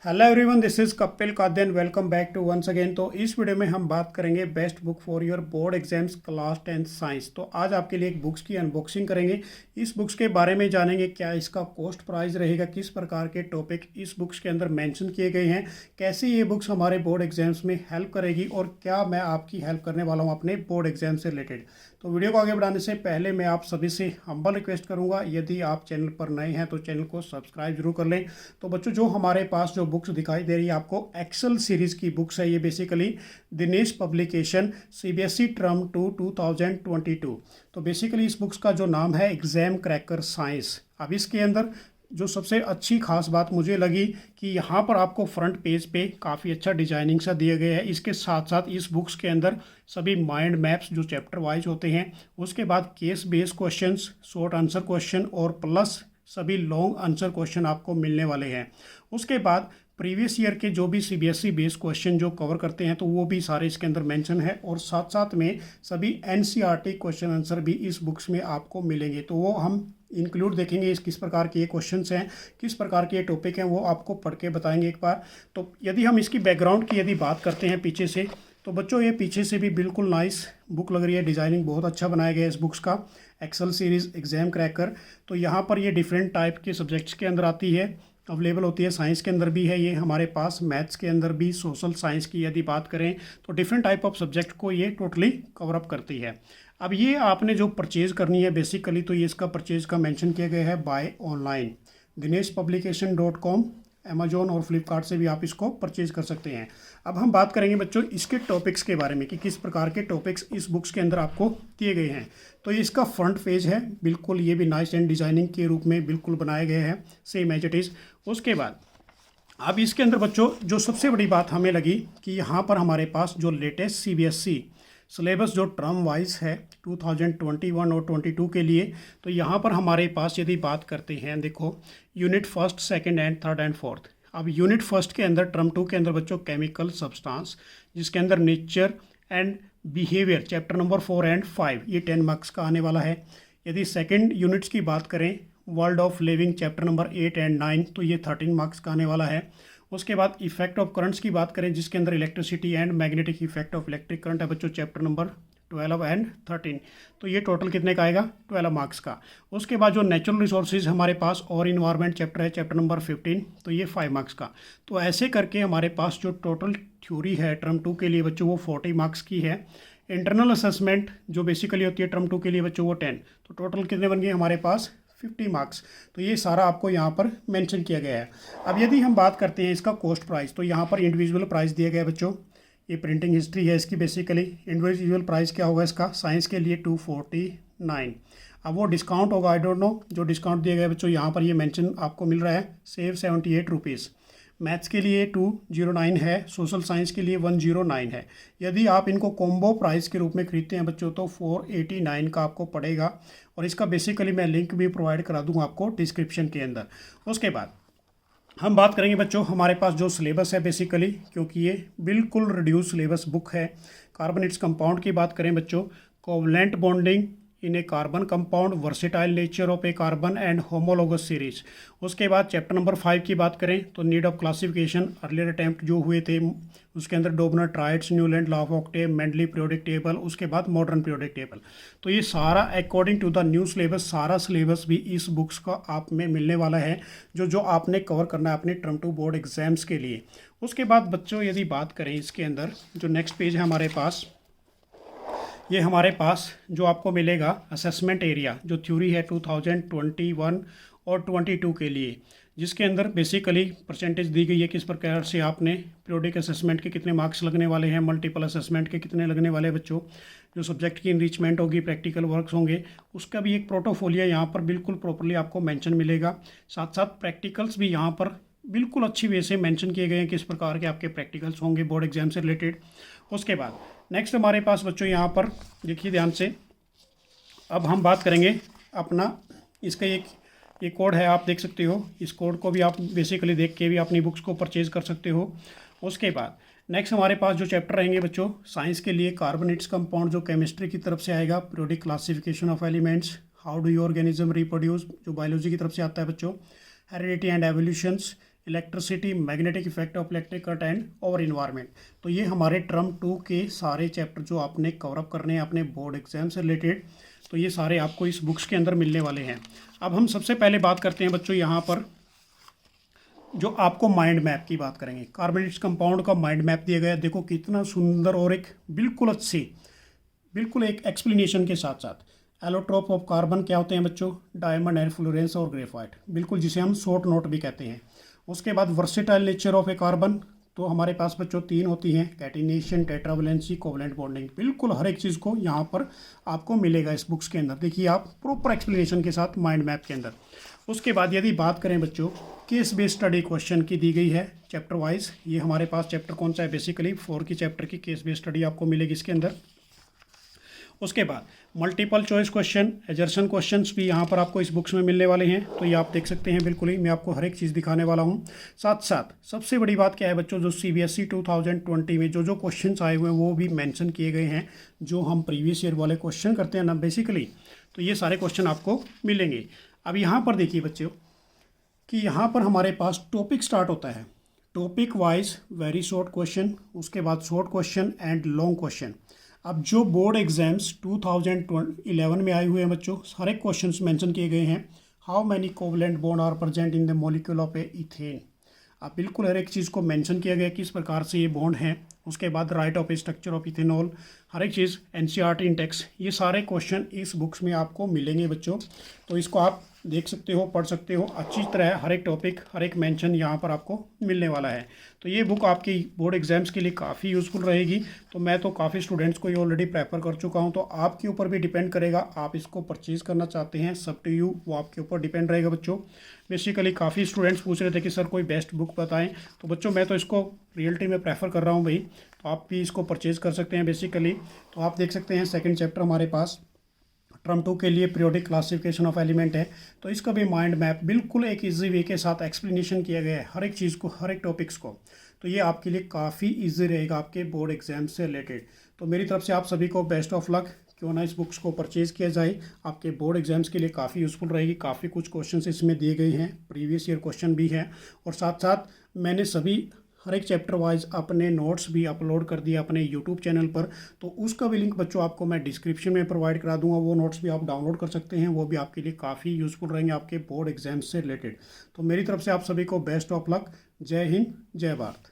Hello everyone, this is Kapil Kadyan. Welcome back to once again. तो इस video में हम बात करेंगे best book for your board exams class 10 science. तो आज आपके लिए एक बुक्स की अनबॉक्सिंग करेंगे। इस बुक्स के बारे में जानेंगे, क्या इसका कॉस्ट प्राइस रहेगा, किस प्रकार के टॉपिक इस बुक्स के अंदर मेंशन किए गए हैं, कैसे ये बुक्स हमारे बोर्ड एग्जाम्स में हेल्प करेगी और क्या मैं आपकी हेल्प करने वाला हूँ अपने बोर्ड एग्जाम से रिलेटेड। तो वीडियो को आगे बढ़ाने से पहले मैं आप सभी से हम्बल रिक्वेस्ट करूँगा, यदि आप चैनल पर नए हैं तो चैनल को सब्सक्राइब जरूर कर लें। तो बच्चों, जो हमारे पास जो बुक्स दिखाई दे रही है आपको, एक्सेल सीरीज़ की बुक्स है ये। Basically Dinesh publication CBSE term 2 2022। तो बेसिकली इस बुक्स का जो नाम है एग्जाम क्रैकर साइंस। अब इसके अंदर जो सबसे अच्छी खास बात मुझे लगी कि यहाँ पर आपको फ्रंट पेज पे काफ़ी अच्छा डिजाइनिंग सा दिया गया है। इसके साथ साथ इस बुक्स के अंदर सभी माइंड मैप्स जो चैप्टर वाइज होते हैं, उसके बाद case based questions, short answer question और प्लस सभी लॉन्ग आंसर क्वेश्चन आपको मिलने वाले हैं। उसके बाद प्रीवियस ईयर के जो भी सीबीएसई बेस्ड क्वेश्चन जो कवर करते हैं तो वो भी सारे इसके अंदर मेंशन है, और साथ साथ में सभी एनसीईआरटी क्वेश्चन आंसर भी इस बुक्स में आपको मिलेंगे। तो वो हम इंक्लूड देखेंगे, इस किस प्रकार के ये क्वेश्चंस हैं, किस प्रकार के ये टॉपिक हैं, वो आपको पढ़ के बताएंगे एक बार। तो यदि हम इसकी बैकग्राउंड की यदि बात करते हैं पीछे से, तो बच्चों ये पीछे से भी बिल्कुल नाइस बुक लग रही है। डिज़ाइनिंग बहुत अच्छा बनाया गया है इस बुक्स का, एक्सेल सीरीज़ एग्जाम क्रैकर। तो यहाँ पर ये डिफरेंट टाइप के सब्जेक्ट्स के अंदर आती है, अवेलेबल होती है। साइंस के अंदर भी है ये हमारे पास, मैथ्स के अंदर भी, सोशल साइंस की यदि बात करें तो डिफरेंट टाइप ऑफ सब्जेक्ट को ये टोटली कवर अप करती है। अब ये आपने जो परचेज़ करनी है बेसिकली, तो ये इसका परचेज़ का मेंशन किया गया है by online, dinesh publication.com, Amazon और फ्लिपकार्ट से भी आप इसको परचेज़ कर सकते हैं। अब हम बात करेंगे बच्चों इसके टॉपिक्स के बारे में कि किस प्रकार के टॉपिक्स इस बुक्स के अंदर आपको दिए गए हैं। तो ये इसका फ्रंट पेज है, बिल्कुल ये भी नाइस एंड डिज़ाइनिंग के रूप में बिल्कुल बनाए गए हैं, सेम एज इट इज़। उसके बाद अब इसके अंदर बच्चों जो सबसे बड़ी बात हमें लगी कि यहाँ पर हमारे पास जो लेटेस्ट सीबीएसई सिलेबस जो टर्म वाइज है 2021 और 22 के लिए, तो यहाँ पर हमारे पास यदि बात करते हैं, देखो unit first, second and third and fourth. अब यूनिट फर्स्ट के अंदर टर्म 2 के अंदर बच्चों केमिकल सब्सटेंस, जिसके अंदर nature and behaviour chapter number 4 and 5, ये 10 मार्क्स का आने वाला है। यदि सेकेंड यूनिट्स की बात करें, world of living chapter number 8 and 9, तो ये 13 मार्क्स का आने वाला है। उसके बाद इफेक्ट ऑफ करंट्स की बात करें, जिसके अंदर electricity and magnetic effect of electric current है बच्चों, चैप्टर नंबर 12 एंड 13, तो ये टोटल कितने का आएगा, 12 मार्क्स का। उसके बाद जो नेचुरल रिसोर्सेज हमारे पास और इन्वायरमेंट चैप्टर है, चैप्टर नंबर 15, तो ये 5 मार्क्स का। तो ऐसे करके हमारे पास जो टोटल थ्योरी है टर्म 2 के लिए बच्चों वो 40 मार्क्स की है। इंटरनल असेसमेंट जो बेसिकली होती है टर्म 2 के लिए बच्चों वो 10, तो टोटल कितने बन गए हमारे पास, 50 मार्क्स। तो ये सारा आपको यहाँ पर मेंशन किया गया है। अब यदि हम बात करते हैं इसका कॉस्ट प्राइस, तो यहाँ पर इंडिविजुअल प्राइस दिया गया है बच्चों, ये प्रिंटिंग हिस्ट्री है इसकी। बेसिकली इंडिविजुअल प्राइस क्या होगा इसका, साइंस के लिए 249। अब वो डिस्काउंट होगा, आई डोंट नो, जो डिस्काउंट दिया गया है बच्चों यहाँ पर ये मेंशन आपको मिल रहा है, सेव 78 रुपीज़। मैथ्स के लिए 209 है, सोशल साइंस के लिए 109 है। यदि आप इनको कॉम्बो प्राइस के रूप में खरीदते हैं बच्चों तो 489 का आपको पड़ेगा, और इसका बेसिकली मैं लिंक भी प्रोवाइड करा दूंगा आपको डिस्क्रिप्शन के अंदर। उसके बाद हम बात करेंगे बच्चों हमारे पास जो सिलेबस है बेसिकली, क्योंकि ये बिल्कुल रिड्यूस सिलेबस बुक है। कार्बनेट्स कंपाउंड की बात करें बच्चों, covalent bonding in a carbon compound, versatile nature of a carbon and homologous series. उसके बाद चैप्टर नंबर 5 की बात करें तो need of classification, earlier attempt जो हुए थे उसके अंदर Dobereiner triads, Newland law of octave, Mendeleev periodic table, उसके बाद मॉडर्न पीरियोडिक टेबल। तो ये सारा according to the new syllabus, सारा सिलेबस भी इस बुक्स का आप में मिलने वाला है, जो जो आपने कवर करना है अपने टर्म 2 बोर्ड एग्जाम्स के लिए। उसके बाद बच्चों यदि बात करें इसके अंदर जो नेक्स्ट पेज है हमारे पास, ये हमारे पास जो आपको मिलेगा असेसमेंट एरिया, जो थ्योरी है 2021 और 22 के लिए, जिसके अंदर बेसिकली परसेंटेज दी गई है किस प्रकार से आपने पीरियोडिक असेसमेंट के कितने मार्क्स लगने वाले हैं, मल्टीपल असेसमेंट के कितने लगने वाले हैं बच्चों, जो सब्जेक्ट की इनरिचमेंट होगी, प्रैक्टिकल वर्क्स होंगे, उसका भी एक पोर्टफोलियो यहाँ पर बिल्कुल प्रॉपर्ली आपको मेंशन मिलेगा। साथ साथ प्रैक्टिकल्स भी यहाँ पर बिल्कुल अच्छी वे से मेंशन किए गए हैं, किस प्रकार के आपके प्रैक्टिकल्स होंगे बोर्ड एग्जाम से रिलेटेड। उसके बाद नेक्स्ट हमारे पास बच्चों यहाँ पर देखिए ध्यान से, अब हम बात करेंगे अपना इसका एक कोड है, आप देख सकते हो, इस कोड को भी आप बेसिकली देख के भी अपनी बुक्स को परचेज कर सकते हो। उसके बाद नेक्स्ट हमारे पास जो चैप्टर रहेंगे बच्चों साइंस के लिए, कार्बोनेट्स कंपाउंड जो केमिस्ट्री की तरफ से आएगा, periodic classification of elements, how do you organism reproduce जो बायोलॉजी की तरफ से आता है बच्चों, heredity and evolutions, electricity, magnetic effect of electric current and और इन्वायरमेंट। तो ये हमारे टर्म 2 के सारे चैप्टर जो आपने कवरअप करने हैं अपने बोर्ड एग्जाम से रिलेटेड, तो ये सारे आपको इस बुक्स के अंदर मिलने वाले हैं। अब हम सबसे पहले बात करते हैं बच्चों यहाँ पर जो आपको माइंड मैप की बात करेंगे। कार्बोनेट कंपाउंड का माइंड मैप दिया गया है, देखो कितना सुंदर और एक बिल्कुल एक एक्सप्लेनेशन के साथ साथ। एलोट्रोप ऑफ कार्बन क्या होते हैं बच्चों? डायमंड एंड फ्लोरेंस और ग्रेफाइट, बिल्कुल जिसे हम शॉर्ट नोट भी कहते हैं। उसके बाद versatile nature of a carbon, तो हमारे पास बच्चों 3 होती हैं, कैटिनेशन, टेट्रावैलेंसी, कोवलेंट बॉन्डिंग। बिल्कुल हर एक चीज़ को यहाँ पर आपको मिलेगा इस बुक्स के अंदर, देखिए आप प्रॉपर एक्सप्लेनेशन के साथ माइंड मैप के अंदर। उसके बाद यदि बात करें बच्चों केस बेस्ड स्टडी क्वेश्चन की दी गई है चैप्टर वाइज। ये हमारे पास चैप्टर कौन सा है? बेसिकली 4 की चैप्टर की केस बेस्ड स्टडी आपको मिलेगी इसके अंदर। उसके बाद multiple choice question, assertion questions भी यहाँ पर आपको इस बुक्स में मिलने वाले हैं, तो ये आप देख सकते हैं। बिल्कुल ही मैं आपको हर एक चीज़ दिखाने वाला हूँ। साथ साथ सबसे बड़ी बात क्या है बच्चों, जो CBSE 2020 में जो क्वेश्चंस आए हुए हैं वो भी मेंशन किए गए हैं, जो हम प्रीवियस ईयर वाले क्वेश्चन करते हैं ना बेसिकली, तो ये सारे क्वेश्चन आपको मिलेंगे। अब यहाँ पर देखिए बच्चों कि यहाँ पर हमारे पास टॉपिक स्टार्ट होता है, topic wise very short question, उसके बाद short question and long question. अब जो बोर्ड एग्जाम्स 2011 में आए हुए हैं बच्चों, सारे क्वेश्चंस मेंशन किए गए हैं। How many covalent bond are present in the molecule of a ethane. अब बिल्कुल हर एक चीज़ को मेंशन किया गया किस प्रकार से ये बॉन्ड हैं। उसके बाद write of a structure of ethanol, हर एक चीज़ NCERT इंडेक्स, ये सारे क्वेश्चन इस बुक्स में आपको मिलेंगे बच्चों। तो इसको आप देख सकते हो, पढ़ सकते हो अच्छी तरह, हर एक टॉपिक हर एक मेंशन यहाँ पर आपको मिलने वाला है। तो ये बुक आपकी बोर्ड एग्जाम्स के लिए काफ़ी यूज़फुल रहेगी। तो मैं तो काफ़ी स्टूडेंट्स को ये ऑलरेडी प्रेफर कर चुका हूँ, तो आपके ऊपर भी डिपेंड करेगा, आप इसको परचेज़ करना चाहते हैं, सब टू यू, वो आपके ऊपर डिपेंड रहेगा बच्चों। बेसिकली काफ़ी स्टूडेंट्स पूछ रहे थे कि सर कोई बेस्ट बुक बताएं, तो बच्चों मैं तो इसको रियलिटी में प्रेफर कर रहा हूँ भाई, तो आप भी इसको परचेज़ कर सकते हैं बेसिकली। तो आप देख सकते हैं सेकंड चैप्टर हमारे पास टर्म 2 के लिए पीरियोडिक क्लासिफिकेशन ऑफ एलिमेंट है, तो इसका भी माइंड मैप बिल्कुल एक इजी वे के साथ एक्सप्लेनेशन किया गया है हर एक चीज़ को, हर एक टॉपिक्स को। तो ये आपके लिए काफ़ी इजी रहेगा आपके बोर्ड एग्जाम से रिलेटेड। तो मेरी तरफ से आप सभी को बेस्ट ऑफ लक, क्यों ना इस बुक्स को परचेज़ किया जाए, आपके बोर्ड एग्जाम्स के लिए काफ़ी यूज़फुल रहेगी। काफ़ी कुछ क्वेश्चन इसमें दिए गए हैं, प्रीवियस ईयर क्वेश्चन भी हैं, और साथ साथ मैंने सभी हर एक चैप्टर वाइज अपने नोट्स भी अपलोड कर दिए अपने यूट्यूब चैनल पर, तो उसका भी लिंक बच्चों आपको मैं डिस्क्रिप्शन में प्रोवाइड करा दूंगा। वो नोट्स भी आप डाउनलोड कर सकते हैं, वो भी आपके लिए काफ़ी यूज़फुल रहेंगे आपके बोर्ड एग्जाम्स से रिलेटेड। तो मेरी तरफ से आप सभी को बेस्ट ऑफ लक। जय हिंद, जय भारत।